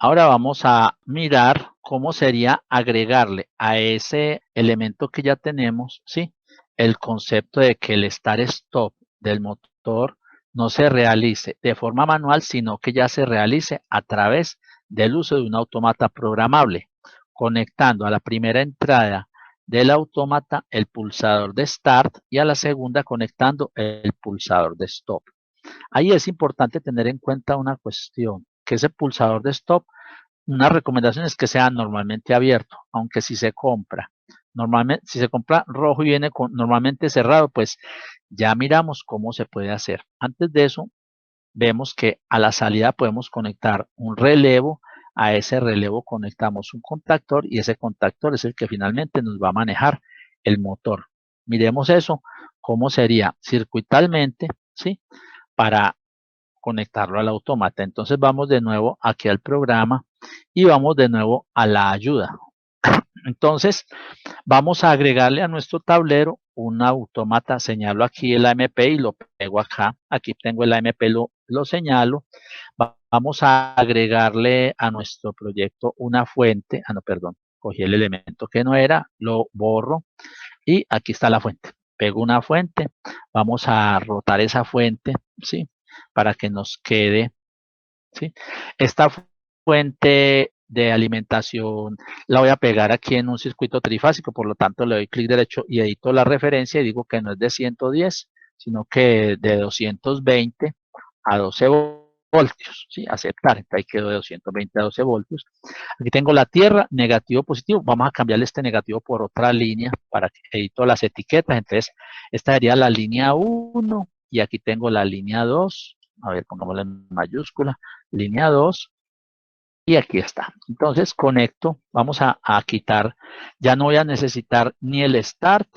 Ahora vamos a mirar cómo sería agregarle a ese elemento que ya tenemos, ¿sí? El concepto de que el start-stop del motor no se realice de forma manual, sino que ya se realice a través del uso de un autómata programable, conectando a la primera entrada del autómata el pulsador de start y a la segunda conectando el pulsador de stop. Ahí es importante tener en cuenta una cuestión, que ese pulsador de stop, una recomendación es que sea normalmente abierto, aunque si se compra, normalmente, si se compra rojo y viene normalmente cerrado, pues ya miramos cómo se puede hacer. Antes de eso, vemos que a la salida podemos conectar un relevo, a ese relevo conectamos un contactor y ese contactor es el que finalmente nos va a manejar el motor. Miremos eso, cómo sería circuitalmente, ¿sí? Para conectarlo al autómata. Entonces vamos de nuevo aquí al programa y vamos de nuevo a la ayuda. Entonces vamos a agregarle a nuestro tablero un autómata, señalo aquí el AMP y lo pego acá. Aquí tengo el AMP, lo señalo. Vamos a agregarle a nuestro proyecto una fuente. No, perdón, cogí el elemento que no era, lo borro y aquí está la fuente. Pego una fuente, vamos a rotar esa fuente, ¿sí? Para que nos quede, ¿sí? Esta fuente de alimentación la voy a pegar aquí en un circuito trifásico, por lo tanto le doy clic derecho y edito la referencia y digo que no es de 110, sino que de 220 a 12 voltios, ¿sí? Aceptar, entonces ahí quedó de 220 a 12 voltios. Aquí tengo la tierra, negativo, positivo. Vamos a cambiarle este negativo por otra línea para que edito las etiquetas. Entonces, esta sería la línea 1 y aquí tengo la línea 2. A ver, pongámosla en mayúscula. Línea 2 y aquí está. Entonces, conecto. Vamos a quitar. Ya no voy a necesitar ni el start,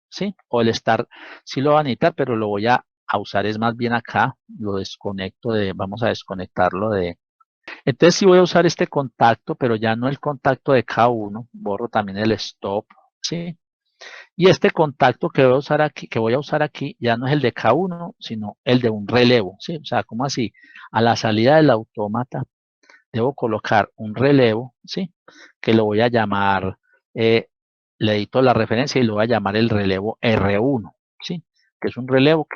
¿sí? O el start sí lo va a necesitar, pero lo voy a usar es más bien acá. Lo desconecto vamos a desconectarlo entonces sí voy a usar este contacto, pero ya no el contacto de K1, borro también el stop, ¿sí? Y este contacto que voy a usar aquí, ya no es el de K1, sino el de un relevo, ¿sí? O sea, ¿cómo así? A la salida del autómata debo colocar un relevo, ¿sí? Que lo voy a llamar, le edito la referencia y lo voy a llamar el relevo R1, ¿sí? Que es un relevo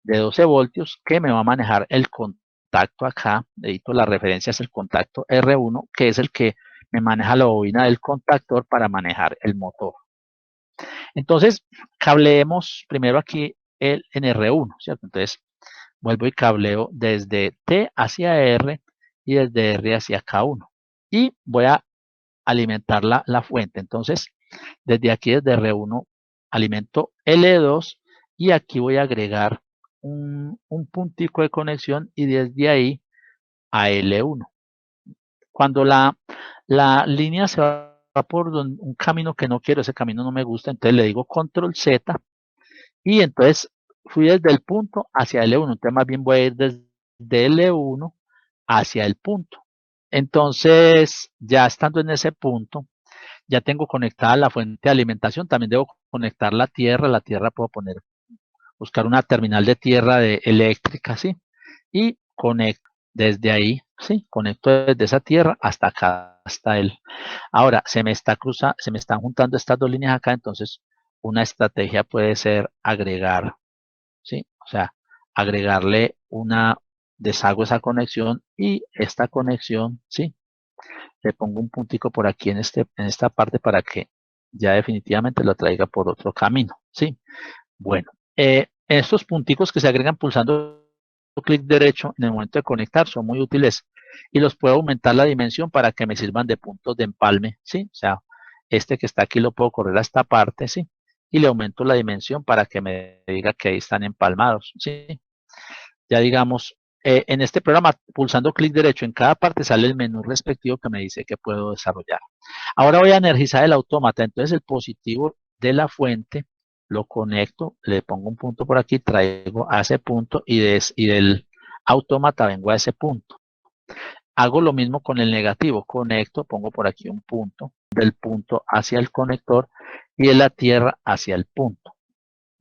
de 12 voltios que me va a manejar el contacto acá, edito la referencia, es el contacto R1, que es el que me maneja la bobina del contactor para manejar el motor. Entonces, cableemos primero aquí en R1, ¿cierto? Entonces, vuelvo y cableo desde T hacia R y desde R hacia K1. Y voy a alimentar la fuente. Entonces, desde aquí, desde R1, alimento L2 y aquí voy a agregar un puntico de conexión y desde ahí a L1. Cuando la línea se va por un camino que no quiero, ese camino no me gusta, entonces le digo control Z y entonces fui desde el punto hacia L1. Entonces más bien voy a ir desde L1 hacia el punto. Entonces, ya estando en ese punto, ya tengo conectada la fuente de alimentación, también debo conectar la tierra puedo buscar una terminal de tierra eléctrica, ¿sí? Y conecto desde ahí, ¿sí? Conecto desde esa tierra hasta acá, hasta él. Ahora, se me están juntando estas dos líneas acá, entonces una estrategia puede ser agregar, ¿sí? O sea, agregarle deshago esa conexión y esta conexión, ¿sí? Le pongo un puntico por aquí en esta parte para que ya definitivamente lo traiga por otro camino, ¿sí? Bueno, estos punticos que se agregan pulsando clic derecho en el momento de conectar son muy útiles y los puedo aumentar la dimensión para que me sirvan de puntos de empalme, ¿sí? O sea, este que está aquí lo puedo correr a esta parte, ¿sí? Y le aumento la dimensión para que me diga que ahí están empalmados, ¿sí? Ya digamos, en este programa, pulsando clic derecho en cada parte sale el menú respectivo que me dice que puedo desarrollar. Ahora voy a energizar el autómata, entonces el positivo de la fuente lo conecto, le pongo un punto por aquí, traigo a ese punto y del autómata vengo a ese punto. Hago lo mismo con el negativo, conecto, pongo por aquí un punto, del punto hacia el conector y de la tierra hacia el punto.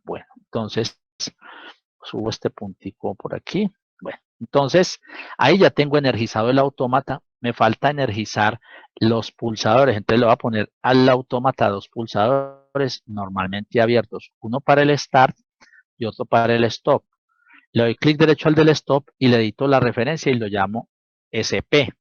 Bueno, entonces subo este puntico por aquí. Bueno, entonces ahí ya tengo energizado el autómata me falta energizar los pulsadores. Entonces le voy a poner al autómata dos pulsadores normalmente abiertos, uno para el start y otro para el stop. Le doy clic derecho al del stop y le edito la referencia y lo llamo SP.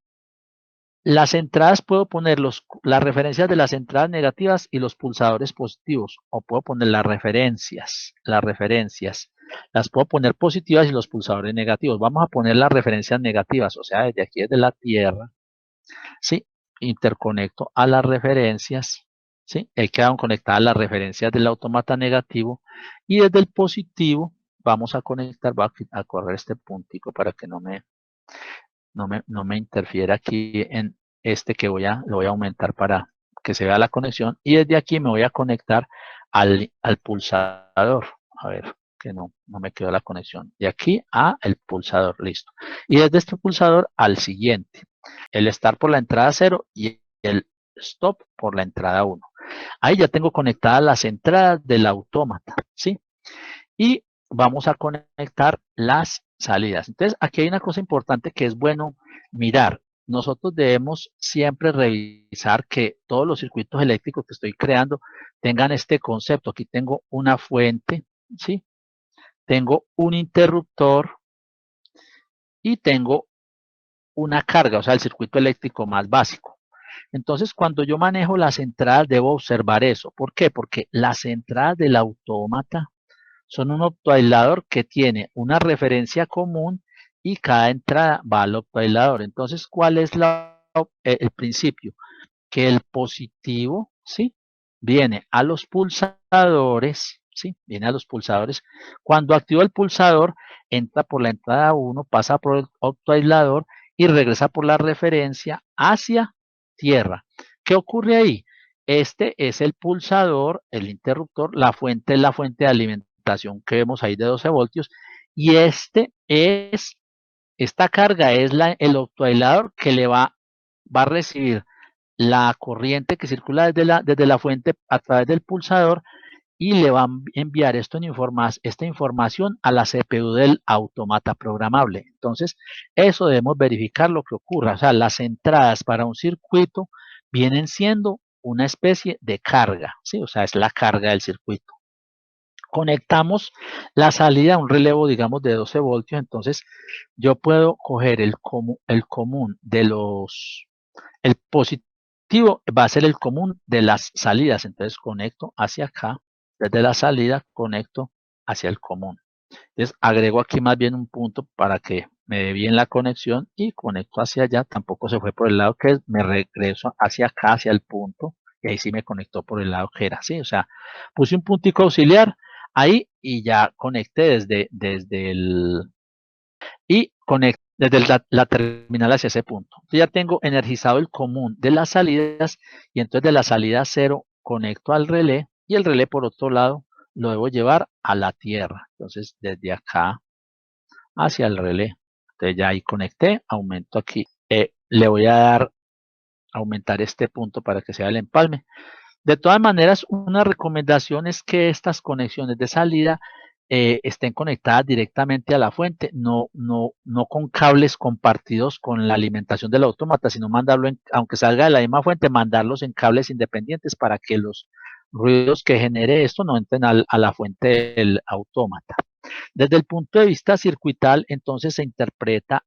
Las entradas puedo poner las referencias de las entradas negativas y los pulsadores positivos, o puedo poner las referencias. Las puedo poner positivas y los pulsadores negativos. Vamos a poner las referencias negativas, o sea, desde aquí, desde la Tierra, ¿sí? Interconecto a las referencias, ¿sí? Ahí quedan conectadas las referencias del autómata negativo, y desde el positivo vamos a conectar, voy a correr este puntico para que no me interfiera aquí en este que lo voy a aumentar para que se vea la conexión, y desde aquí me voy a conectar al pulsador. A ver, que no me quedó la conexión. De aquí a el pulsador, listo. Y desde este pulsador al siguiente. El start por la entrada 0 y el stop por la entrada 1. Ahí ya tengo conectadas las entradas del autómata, ¿sí? Y vamos a conectar las salidas. Entonces, aquí hay una cosa importante que es bueno mirar. Nosotros debemos siempre revisar que todos los circuitos eléctricos que estoy creando tengan este concepto. Aquí tengo una fuente, ¿sí? Tengo un interruptor y tengo una carga, o sea, el circuito eléctrico más básico. Entonces, cuando yo manejo las entradas, debo observar eso. ¿Por qué? Porque las entradas del autómata son un optoaislador que tiene una referencia común y cada entrada va al optoaislador. Entonces, ¿cuál es el principio? Que el positivo, ¿sí? Viene a los pulsadores, ¿sí? Viene a los pulsadores. Cuando activo el pulsador, entra por la entrada 1, pasa por el optoaislador y regresa por la referencia hacia tierra. ¿Qué ocurre ahí? Este es el pulsador, el interruptor, la fuente es la fuente de alimentación que vemos ahí de 12 voltios, y esta carga es el optoaislador que va a recibir la corriente que circula desde la fuente a través del pulsador y le va a enviar esta información a la CPU del autómata programable. Entonces, eso debemos verificar lo que ocurra. O sea, las entradas para un circuito vienen siendo una especie de carga, ¿sí? O sea, es la carga del circuito. Conectamos la salida a un relevo, digamos, de 12 voltios. Entonces, yo puedo coger el común de el positivo va a ser el común de las salidas. Entonces conecto hacia acá, desde la salida conecto hacia el común. Entonces agrego aquí más bien un punto para que me dé bien la conexión y conecto hacia allá. Tampoco se fue por el lado que es, me regreso hacia acá, hacia el punto, y ahí sí me conectó por el lado que era así. O sea, puse un puntico auxiliar ahí y ya conecté desde el y conecto desde la terminal hacia ese punto. Yo ya tengo energizado el común de las salidas, y entonces de la salida 0 conecto al relé, y el relé por otro lado lo debo llevar a la tierra. Entonces desde acá hacia el relé. Entonces ya ahí conecté, aumento aquí. Le voy a dar aumentar este punto para que sea el empalme. De todas maneras, una recomendación es que estas conexiones de salida estén conectadas directamente a la fuente, no con cables compartidos con la alimentación del autómata, sino mandarlo, aunque salga de la misma fuente, mandarlos en cables independientes para que los ruidos que genere esto no entren a la fuente del autómata. Desde el punto de vista circuital, entonces se interpreta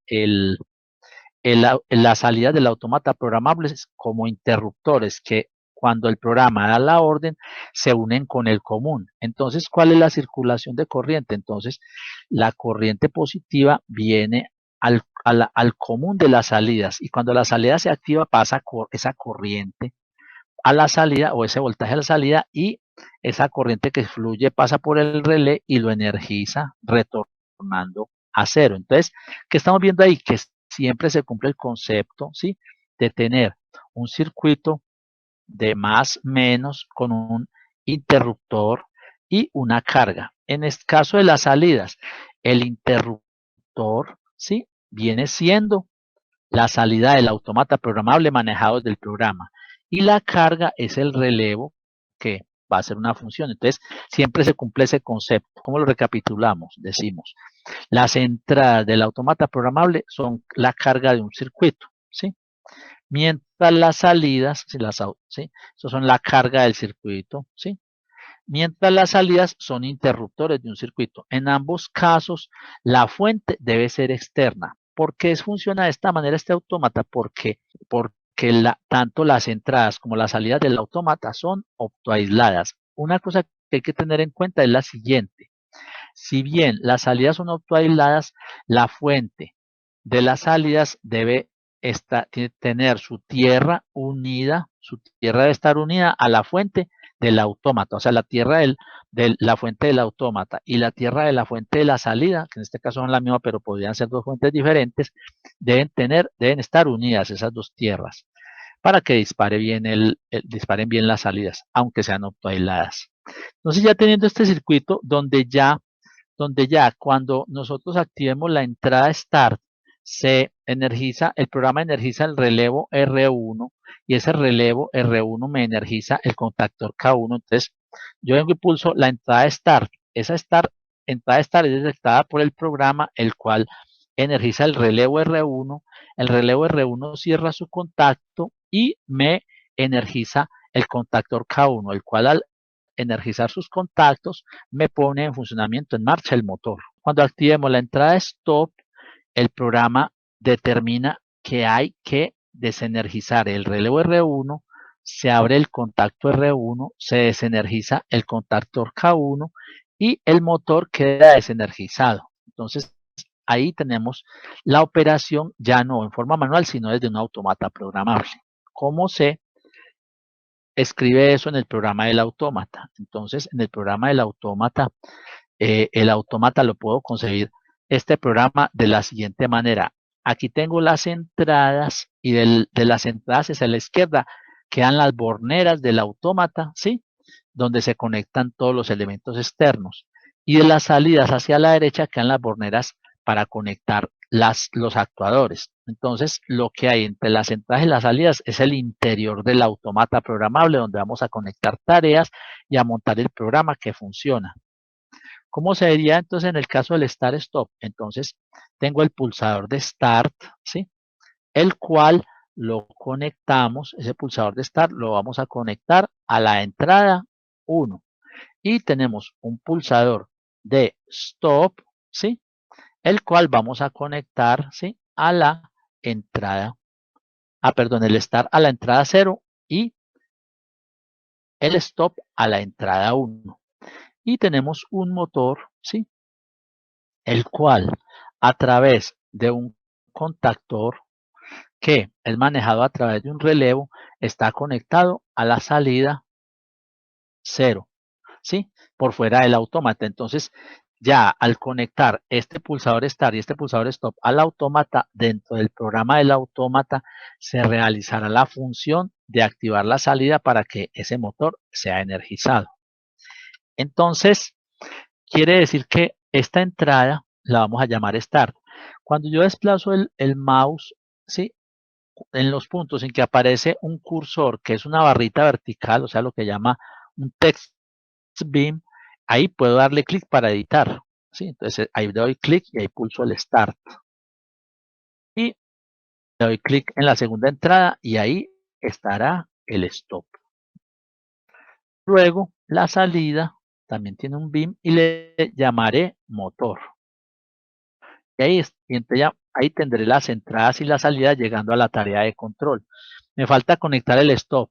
la salida del autómata programables como interruptores que cuando el programa da la orden se unen con el común. Entonces, ¿cuál es la circulación de corriente? Entonces, la corriente positiva viene al común de las salidas, y cuando la salida se activa pasa esa corriente a la salida, o ese voltaje a la salida, y esa corriente que fluye pasa por el relé y lo energiza retornando a cero. Entonces, ¿qué estamos viendo ahí? Que siempre se cumple el concepto, ¿sí? De tener un circuito de más menos con un interruptor y una carga. En este caso de las salidas, el interruptor, ¿sí? Viene siendo la salida del autómata programable manejado desde el programa, y la carga es el relevo que va a ser una función. Entonces, siempre se cumple ese concepto. ¿Cómo lo recapitulamos? Decimos, las entradas del autómata programable son la carga de un circuito, ¿sí? Mientras las salidas, ¿sí? Eso son la carga del circuito, ¿sí? Mientras las salidas son interruptores de un circuito. En ambos casos, la fuente debe ser externa. ¿Por qué funciona de esta manera este autómata? Porque tanto las entradas como las salidas del autómata son optoaisladas. Una cosa que hay que tener en cuenta es la siguiente. Si bien las salidas son autoaisladas, la fuente de las salidas debe tener su tierra debe estar unida a la fuente del autómata, o sea, la tierra de la fuente del autómata y la tierra de la fuente de la salida, que en este caso son la misma, pero podrían ser dos fuentes diferentes, deben estar unidas esas dos tierras para que disparen bien las salidas, aunque sean autoaisladas. Entonces ya teniendo este circuito donde ya cuando nosotros activemos la entrada Start, el programa energiza el relevo R1 y ese relevo R1 me energiza el contactor K1. Entonces, yo vengo y pulso la entrada Start. Esa entrada Start es detectada por el programa, el cual energiza el relevo R1. El relevo R1 cierra su contacto y me energiza el contactor K1, el cual al energizar sus contactos me pone en funcionamiento, en marcha el motor. Cuando activemos la entrada stop, el programa determina que hay que desenergizar el relevo R1, se abre el contacto R1, se desenergiza el contactor K1 y el motor queda desenergizado. Entonces, ahí tenemos la operación ya no en forma manual, sino desde un autómata programable. ¿Cómo se escribe eso en el programa del autómata? Entonces, en el programa del autómata, el autómata lo puedo concebir este programa de la siguiente manera. Aquí tengo las entradas y de las entradas hacia la izquierda quedan las borneras del autómata, ¿sí? Donde se conectan todos los elementos externos. Y de las salidas hacia la derecha quedan las borneras para conectar los actuadores. Entonces, lo que hay entre las entradas y las salidas es el interior del autómata programable, donde vamos a conectar tareas y a montar el programa que funciona. ¿Cómo se vería entonces en el caso del Start Stop? Entonces, tengo el pulsador de Start, ¿sí? El cual lo conectamos, ese pulsador de Start lo vamos a conectar a la entrada 1. Y tenemos un pulsador de Stop, ¿sí? El cual vamos a conectar, ¿sí? A la entrada, el Start a la entrada 0 y el Stop a la entrada 1. Y tenemos un motor, ¿sí? El cual a través de un contactor que es manejado a través de un relevo está conectado a la salida 0, ¿sí? Por fuera del autómata. Entonces, ya al conectar este pulsador Start y este pulsador Stop al autómata, dentro del programa del autómata se realizará la función de activar la salida para que ese motor sea energizado. Entonces, quiere decir que esta entrada la vamos a llamar Start. Cuando yo desplazo el mouse, ¿sí? En los puntos en que aparece un cursor, que es una barrita vertical, o sea, lo que llama un text beam, ahí puedo darle clic para editar, ¿sí? Entonces ahí le doy clic y ahí pulso el Start. Y le doy clic en la segunda entrada y ahí estará el Stop. Luego, la salida también tiene un beam y le llamaré motor. Y ahí tendré las entradas y las salidas llegando a la tarea de control. Me falta conectar el stop.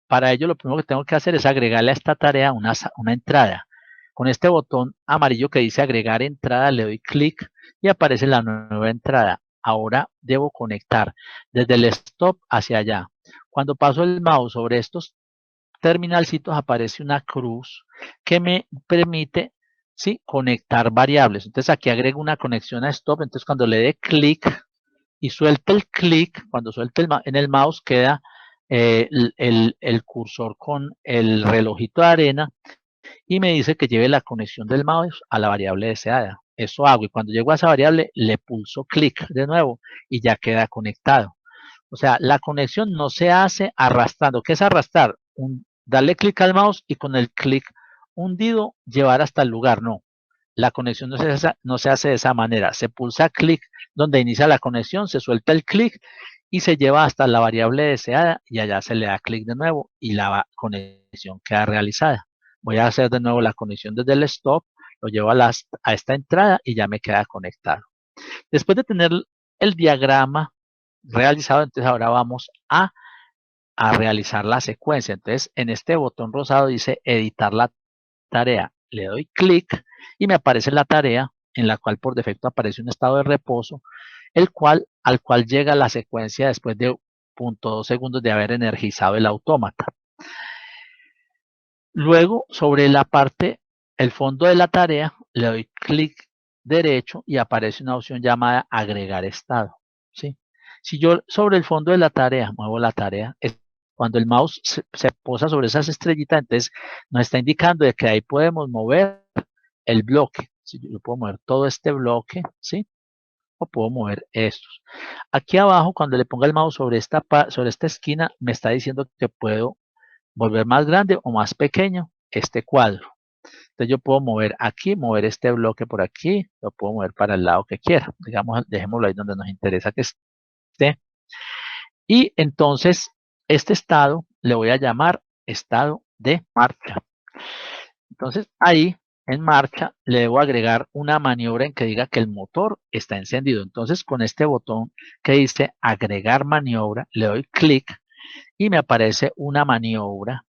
Para ello, lo primero que tengo que hacer es agregarle a esta tarea una entrada. Con este botón amarillo que dice agregar entrada, le doy clic y aparece la nueva entrada. Ahora debo conectar desde el stop hacia allá. Cuando paso el mouse sobre estos terminalcitos aparece una cruz que me permite, ¿sí?, conectar variables. Entonces aquí agrego una conexión a stop. Entonces cuando le dé clic y suelte el clic, cuando suelte en el mouse queda el cursor con el relojito de arena y me dice que lleve la conexión del mouse a la variable deseada. Eso hago y cuando llego a esa variable le pulso clic de nuevo y ya queda conectado. O sea, la conexión no se hace arrastrando. ¿Qué es arrastrar? Darle clic al mouse y con el clic hundido llevar hasta el lugar. No, la conexión no se hace de esa manera. Se pulsa clic donde inicia la conexión, se suelta el clic y se lleva hasta la variable deseada y allá se le da clic de nuevo y la conexión queda realizada. Voy a hacer de nuevo la conexión desde el stop, lo llevo a esta entrada y ya me queda conectado. Después de tener el diagrama realizado, entonces ahora vamos a realizar la secuencia. Entonces en este botón rosado dice editar la tarea. Le doy clic y me aparece la tarea en la cual por defecto aparece un estado de reposo, al cual llega la secuencia después de 0.2 segundos de haber energizado el autómata. Luego, sobre la parte, el fondo de la tarea, le doy clic derecho y aparece una opción llamada agregar estado. ¿Sí? Si yo sobre el fondo de la tarea muevo la tarea, cuando el mouse se posa sobre esas estrellitas, entonces nos está indicando de que ahí podemos mover el bloque. ¿Sí? Yo puedo mover todo este bloque, ¿sí? O puedo mover estos. Aquí abajo, cuando le ponga el mouse sobre esta esquina, me está diciendo que puedo volver más grande o más pequeño este cuadro. Entonces yo puedo mover aquí, mover este bloque por aquí, lo puedo mover para el lado que quiera. Digamos, dejémoslo ahí donde nos interesa que esté. Y entonces, este estado le voy a llamar estado de marcha. Entonces, ahí en marcha le debo agregar una maniobra en que diga que el motor está encendido. Entonces, con este botón que dice agregar maniobra, le doy clic y me aparece una maniobra,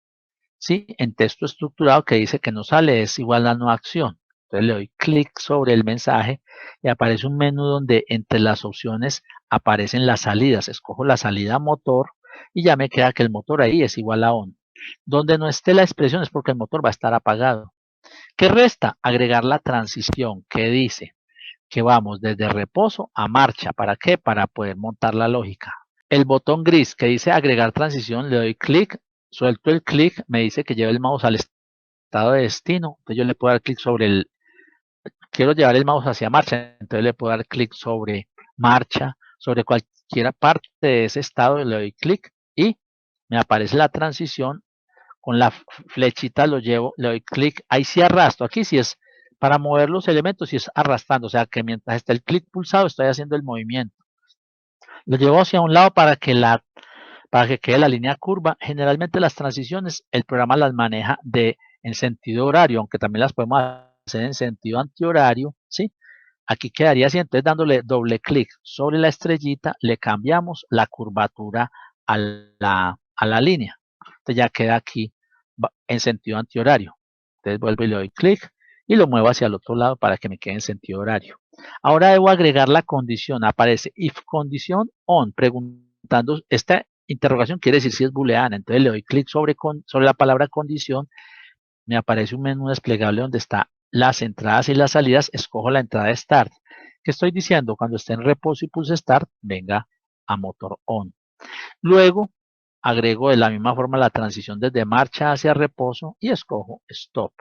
¿sí? En texto estructurado que dice que no sale, es igual a no acción. Entonces le doy clic sobre el mensaje y aparece un menú donde entre las opciones aparecen las salidas. Escojo la salida motor y ya me queda que el motor ahí es igual a on. Donde no esté la expresión es porque el motor va a estar apagado. ¿Qué resta? Agregar la transición que dice que vamos desde reposo a marcha. ¿Para qué? Para poder montar la lógica. El botón gris que dice agregar transición, le doy clic, suelto el clic, me dice que lleve el mouse al estado de destino. Entonces yo le puedo dar clic sobre quiero llevar el mouse hacia marcha, entonces le puedo dar clic sobre marcha, sobre cualquier parte de ese estado, le doy clic y me aparece la transición. Con la flechita lo llevo, le doy clic, ahí sí arrastro, aquí sí es para mover los elementos y es arrastrando, o sea que mientras está el clic pulsado estoy haciendo el movimiento. Lo llevo hacia un lado para que quede la línea curva. Generalmente las transiciones el programa las maneja en sentido horario, aunque también las podemos hacer en sentido antihorario, ¿sí? Aquí quedaría así, entonces dándole doble clic sobre la estrellita le cambiamos la curvatura a la línea. Entonces ya queda aquí en sentido antihorario. Entonces vuelvo y le doy clic y lo muevo hacia el otro lado para que me quede en sentido horario. Ahora debo agregar la condición. Aparece if condition on, preguntando, esta interrogación quiere decir si es booleana. Entonces le doy clic sobre la palabra condición. Me aparece un menú desplegable donde está las entradas y las salidas. Escojo la entrada de start. ¿Qué estoy diciendo? Cuando esté en reposo y pulse start, venga a motor on. Luego agrego de la misma forma la transición desde marcha hacia reposo y escojo stop.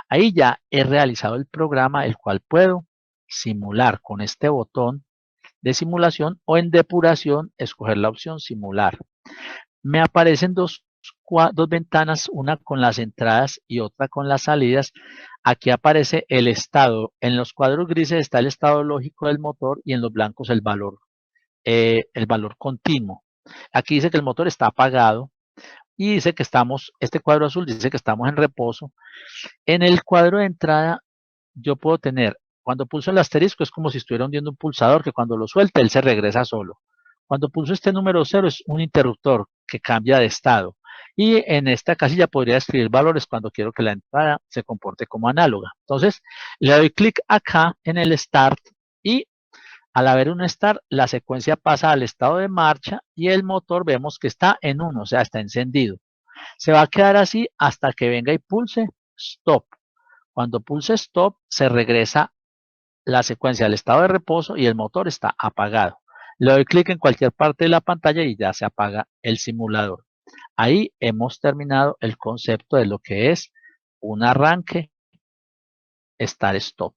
Ahí ya he realizado el programa, el cual puedo simular con este botón de simulación o en depuración escoger la opción simular. Me aparecen dos ventanas, una con las entradas y otra con las salidas. Aquí aparece el estado. En los cuadros grises está el estado lógico del motor y en los blancos el valor continuo. Aquí dice que el motor está apagado y dice que este cuadro azul dice que estamos en reposo. En el cuadro de entrada yo puedo tener, cuando pulso el asterisco es como si estuviera hundiendo un pulsador que cuando lo suelte él se regresa solo. Cuando pulso este número 0 es un interruptor que cambia de estado. Y en esta casilla podría escribir valores cuando quiero que la entrada se comporte como análoga. Entonces le doy clic acá en el Start y al haber un Start la secuencia pasa al estado de marcha y el motor vemos que está en 1, o sea, está encendido. Se va a quedar así hasta que venga y pulse Stop. Cuando pulse Stop se regresa la secuencia al estado de reposo y el motor está apagado. Le doy clic en cualquier parte de la pantalla y ya se apaga el simulador. Ahí hemos terminado el concepto de lo que es un arranque start-stop.